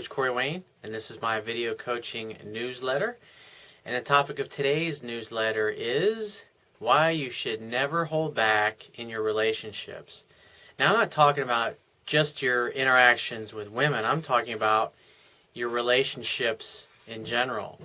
Coach Corey Wayne, and this is my video coaching newsletter. And the topic of today's newsletter is why you should never hold back in your relationships. Now, I'm not talking about just your interactions with women. I'm talking about your relationships in general.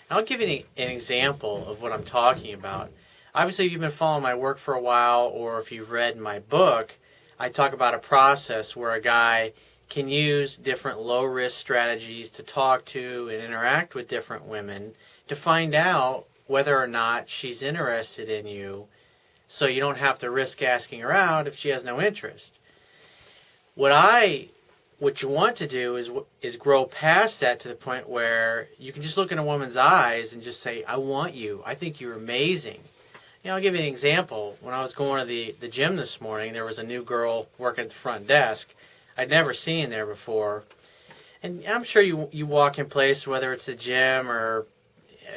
And I'll give you an example of what I'm talking about. Obviously, if you've been following my work for a while, or if you've read my book, I talk about a process where a guy can use different low-risk strategies to talk to and interact with different women to find out whether or not she's interested in you, so you don't have to risk asking her out if she has no interest. What you want to do is grow past that to the point where you can just look in a woman's eyes and just say, I want you. I think you're amazing. I'll give you an example. When I was going to the gym this morning, there was a new girl working at the front desk. I'd never seen there before. And I'm sure you walk in place, whether it's the gym or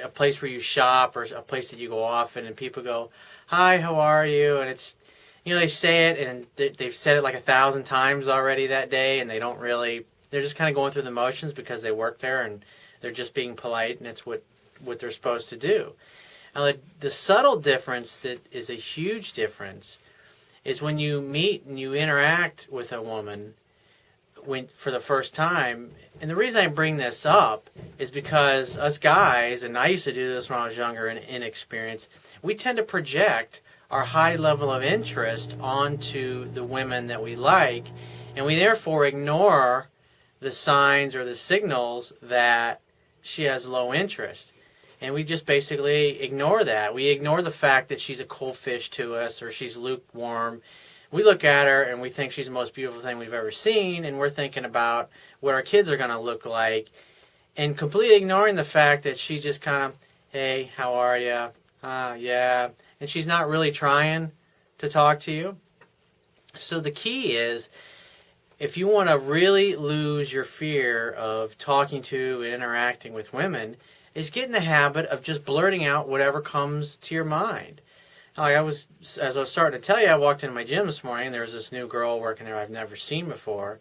a place where you shop or a place that you go often, and people go, hi, how are you? And it's, they say it, and they've said it like 1,000 times already that day, and they're just kind of going through the motions because they work there, and they're just being polite, and it's what they're supposed to do. Now, the subtle difference that is a huge difference is when you meet and you interact with a woman for the first time. And the reason I bring this up is because us guys, and I used to do this when I was younger and inexperienced, we tend to project our high level of interest onto the women that we like, and we therefore ignore the signs or the signals that she has low interest. And we just basically ignore that. We ignore the fact that she's a cold fish to us or she's lukewarm. We look at her and we think she's the most beautiful thing we've ever seen, and we're thinking about what our kids are going to look like, and completely ignoring the fact that she's just kind of, hey, how are you? Yeah. And she's not really trying to talk to you. So the key is, if you want to really lose your fear of talking to and interacting with women, is get in the habit of just blurting out whatever comes to your mind. As I was starting to tell you, I walked into my gym this morning, and there was this new girl working there I've never seen before.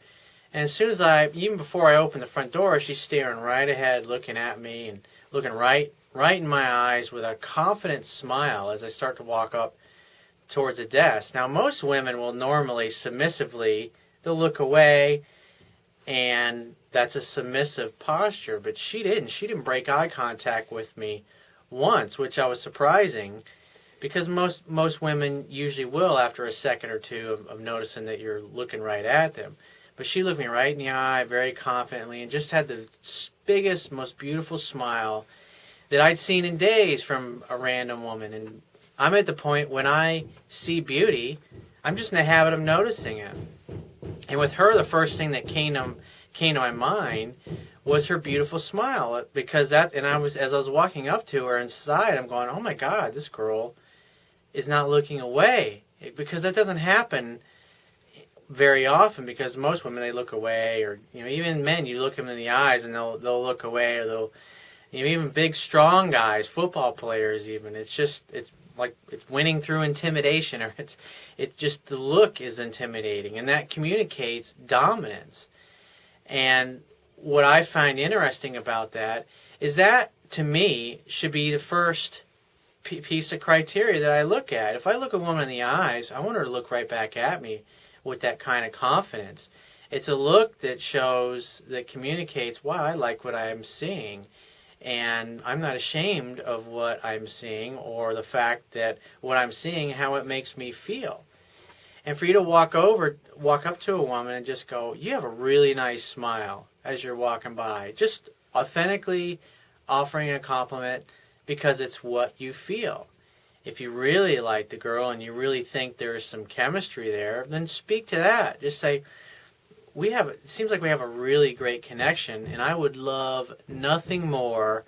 And as soon as even before I opened the front door, she's staring right ahead, looking at me and looking right in my eyes with a confident smile as I start to walk up towards the desk. Now, most women will normally submissively, they'll look away, and that's a submissive posture, but she didn't. She didn't break eye contact with me once, which I was surprising, because most women usually will after a second or two of noticing that you're looking right at them. But she looked me right in the eye very confidently and just had the biggest, most beautiful smile that I'd seen in days from a random woman. And I'm at the point when I see beauty, I'm just in the habit of noticing it. And with her, the first thing that came to my mind was her beautiful smile, because as I was walking up to her inside, I'm going, oh my God, this girl is not looking away, because that doesn't happen very often, because most women, they look away, or even men, you look them in the eyes and they'll look away, or they'll even big strong guys, football players even, it's like it's winning through intimidation, or it's just the look is intimidating, and that communicates dominance. And what I find interesting about that is that, to me, should be the first piece of criteria that I look at. If I look a woman in the eyes, I want her to look right back at me with that kind of confidence. It's a look that communicates, wow, I like what I'm seeing, and I'm not ashamed of what I'm seeing, or the fact that what I'm seeing, how it makes me feel. And for you to walk up to a woman and just go, you have a really nice smile as you're walking by. Just authentically offering a compliment because it's what you feel. If you really like the girl and you really think there's some chemistry there, then speak to that. Just say, it seems like we have a really great connection, and I would love nothing more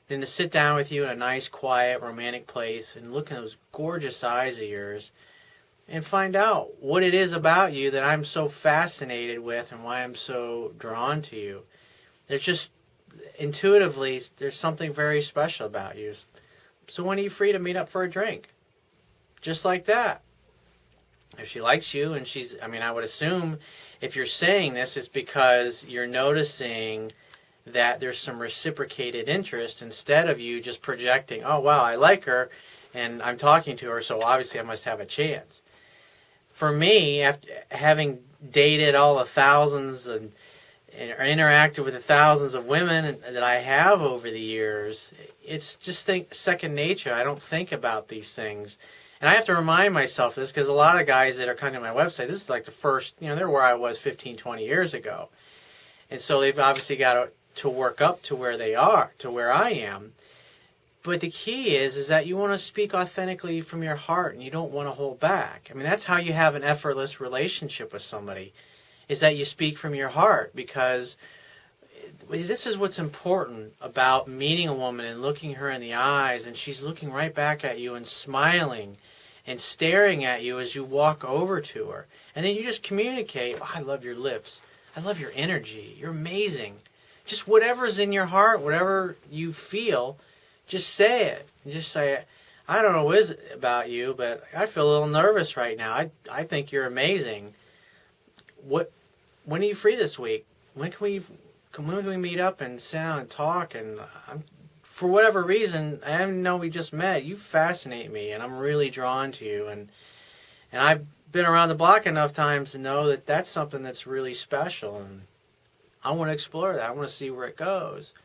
than to sit down with you in a nice, quiet, romantic place and look in those gorgeous eyes of yours and find out what it is about you that I'm so fascinated with and why I'm so drawn to you. There's just, intuitively, there's something very special about you. So when are you free to meet up for a drink? Just like that. If she likes you, and I would assume if you're saying this, it's because you're noticing that there's some reciprocated interest instead of you just projecting, oh, wow, I like her and I'm talking to her, so obviously I must have a chance. For me, after having dated all the thousands and interacted with the thousands of women that I have over the years, it's just second nature. I don't think about these things. And I have to remind myself of this because a lot of guys that are coming to my website, this is like the first, they're where I was 15, 20 years ago. And so they've obviously got to work up to where they are, to where I am. But the key is that you want to speak authentically from your heart and you don't want to hold back. I mean, that's how you have an effortless relationship with somebody, is that you speak from your heart, because this is what's important about meeting a woman and looking her in the eyes, and she's looking right back at you and smiling and staring at you as you walk over to her. And then you just communicate, oh, I love your lips. I love your energy. You're amazing. Just whatever's in your heart, whatever you feel, just say it. Just say, I don't know what is about you, but I feel a little nervous right now. I think you're amazing. When are you free this week? When can we meet up and sit down and talk? And for whatever reason, I didn't know we just met. You fascinate me, and I'm really drawn to you. And I've been around the block enough times to know that that's something that's really special, and I want to explore that. I want to see where it goes.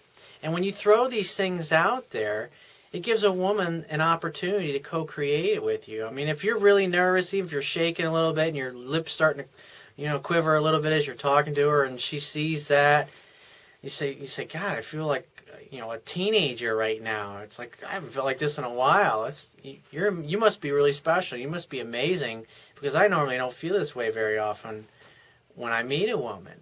And when you throw these things out there, it gives a woman an opportunity to co-create it with you. I mean, if you're really nervous, even if you're shaking a little bit and your lips starting to quiver a little bit as you're talking to her, and she sees that, you say, God, I feel like a teenager right now. It's like, I haven't felt like this in a while. You must be really special. You must be amazing, because I normally don't feel this way very often when I meet a woman.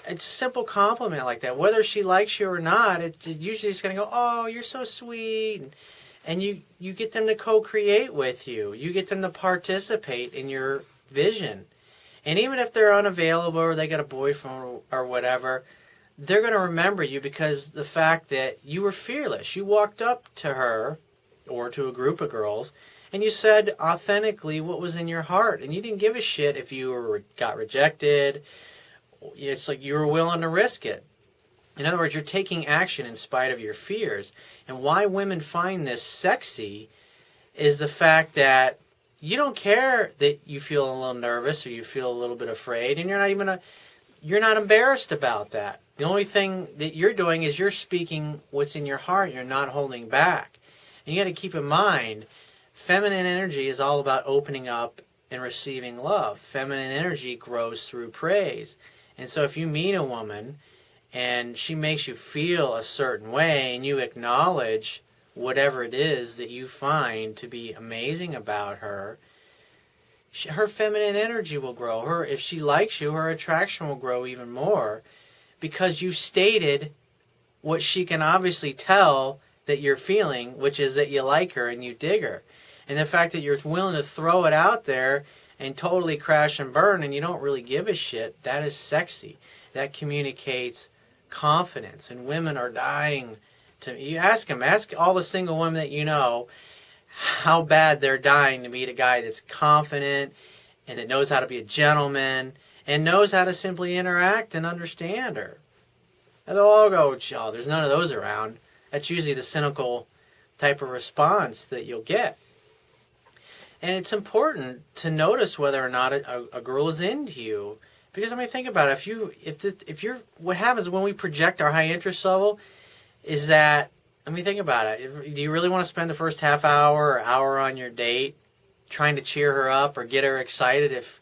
It's a simple compliment like that. Whether she likes you or not, it usually is going to go, oh, you're so sweet. And you get them to co-create with you. You get them to participate in your vision. And even if they're unavailable or they got a boyfriend or whatever, they're going to remember you because the fact that you were fearless. You walked up to her or to a group of girls and you said authentically what was in your heart. And you didn't give a shit if you got rejected. It's like you were willing to risk it. In other words, you're taking action in spite of your fears. And why women find this sexy is the fact that you don't care that you feel a little nervous or you feel a little bit afraid, and you're not embarrassed about that. The only thing that you're doing is you're speaking what's in your heart. You're not holding back. And you got to keep in mind, feminine energy is all about opening up and receiving love. Feminine energy grows through praise. And so if you meet a woman and she makes you feel a certain way and you acknowledge whatever it is that you find to be amazing about her, her feminine energy will grow. If she likes you, her attraction will grow even more, because you stated what she can obviously tell that you're feeling, which is that you like her and you dig her. And the fact that you're willing to throw it out there and totally crash and burn and you don't really give a shit, that is sexy. That communicates confidence. And women are dying to... You ask all the single women that you know how bad they're dying to meet a guy that's confident and that knows how to be a gentleman and knows how to simply interact and understand her. And they'll all go, oh, there's none of those around. That's usually the cynical type of response that you'll get. And it's important to notice whether or not a girl is into you. Because, think about it. If you're, what happens when we project our high interest level is that, think about it. Do you really want to spend the first half hour or hour on your date trying to cheer her up or get her excited if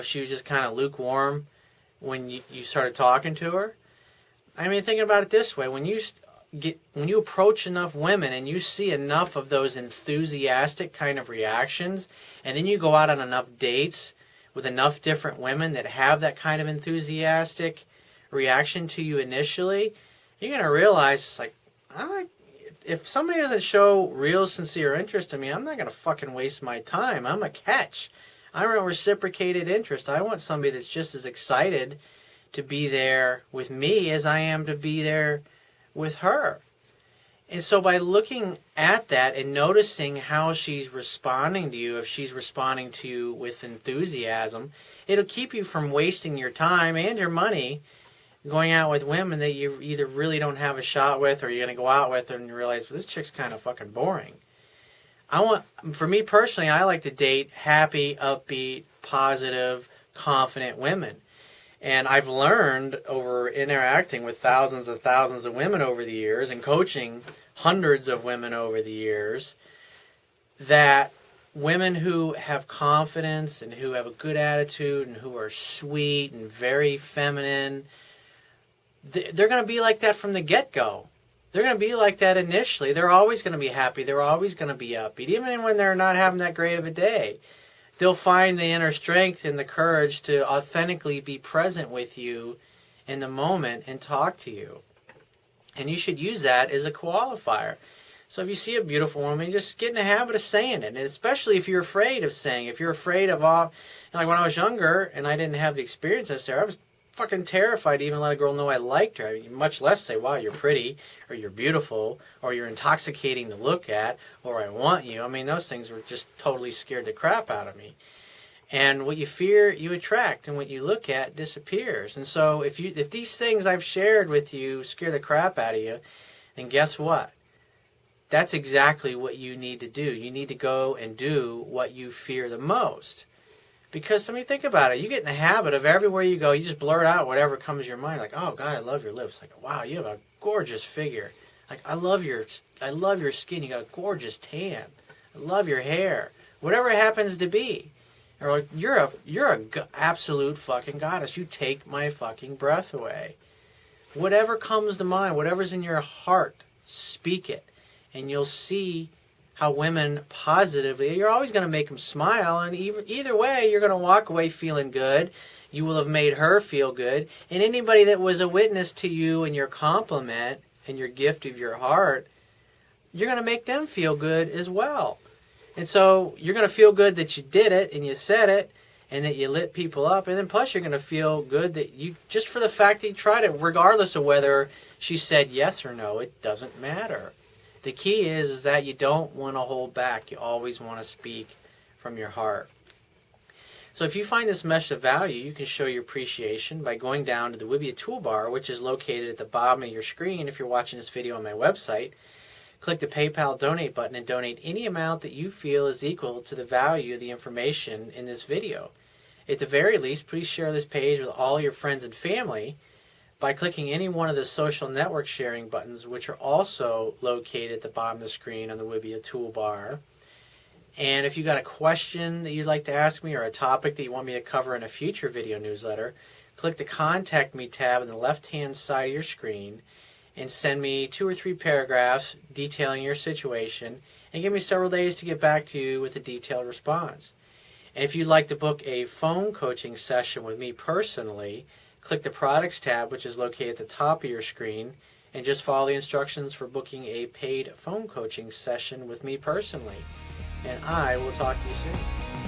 she was just kind of lukewarm when you started talking to her? Thinking about it this way. When you approach enough women and you see enough of those enthusiastic kind of reactions, and then you go out on enough dates with enough different women that have that kind of enthusiastic reaction to you initially, you're going to realize, it's like, if somebody doesn't show real sincere interest in me, I'm not going to fucking waste my time. I'm a catch. I want reciprocated interest. I want somebody that's just as excited to be there with me as I am to be there with her. And so by looking at that and noticing how she's responding to you, if she's responding to you with enthusiasm, it'll keep you from wasting your time and your money going out with women that you either really don't have a shot with, or you're going to go out with and you realize, well, this chick's kind of fucking boring. For me personally, I like to date happy, upbeat, positive, confident women. And I've learned over interacting with thousands of women over the years and coaching hundreds of women over the years that women who have confidence and who have a good attitude and who are sweet and very feminine, they're going to be like that from the get-go. They're going to be like that initially. They're always going to be happy. They're always going to be upbeat, even when they're not having that great of a day. They'll find the inner strength and the courage to authentically be present with you in the moment and talk to you. And you should use that as a qualifier. So if you see a beautiful woman, just get in the habit of saying it. And especially if you're afraid of saying, if you're afraid of like when I was younger and I didn't have the experience necessarily, I was fucking terrified to even let a girl know I liked her. I mean, much less say, wow, you're pretty, or you're beautiful, or you're intoxicating to look at, or I want you. I mean, those things were just totally scared the crap out of me. And what you fear, you attract, and what you look at disappears. And so if these things I've shared with you scare the crap out of you, then guess what? That's exactly what you need to do. You need to go and do what you fear the most. Because, I mean, think about it. You get in the habit of everywhere you go, you just blurt out whatever comes to your mind. Like, oh, God, I love your lips. Like, wow, you have a gorgeous figure. Like, I love your skin. You got a gorgeous tan. I love your hair. Whatever it happens to be. Or like, you're a absolute fucking goddess. You take my fucking breath away. Whatever comes to mind, whatever's in your heart, speak it. And you'll see how women positively, you're always going to make them smile, and either way, you're going to walk away feeling good. You will have made her feel good, and anybody that was a witness to you and your compliment and your gift of your heart, you're going to make them feel good as well. And so you're going to feel good that you did it and you said it and that you lit people up, and then plus you're going to feel good that you, just for the fact that you tried it, regardless of whether she said yes or no, it doesn't matter. The key is that you don't want to hold back. You always want to speak from your heart. So if you find this message of value, you can show your appreciation by going down to the Wibbia toolbar, which is located at the bottom of your screen if you're watching this video on my website. Click the PayPal donate button and donate any amount that you feel is equal to the value of the information in this video. At the very least, please share this page with all your friends and family by clicking any one of the social network sharing buttons, which are also located at the bottom of the screen on the Wibbia toolbar. And if you got a question that you'd like to ask me or a topic that you want me to cover in a future video newsletter, click the Contact Me tab on the left-hand side of your screen and send me 2 or 3 paragraphs detailing your situation, and give me several days to get back to you with a detailed response. And if you'd like to book a phone coaching session with me personally, click the Products tab, which is located at the top of your screen, and just follow the instructions for booking a paid phone coaching session with me personally. And I will talk to you soon.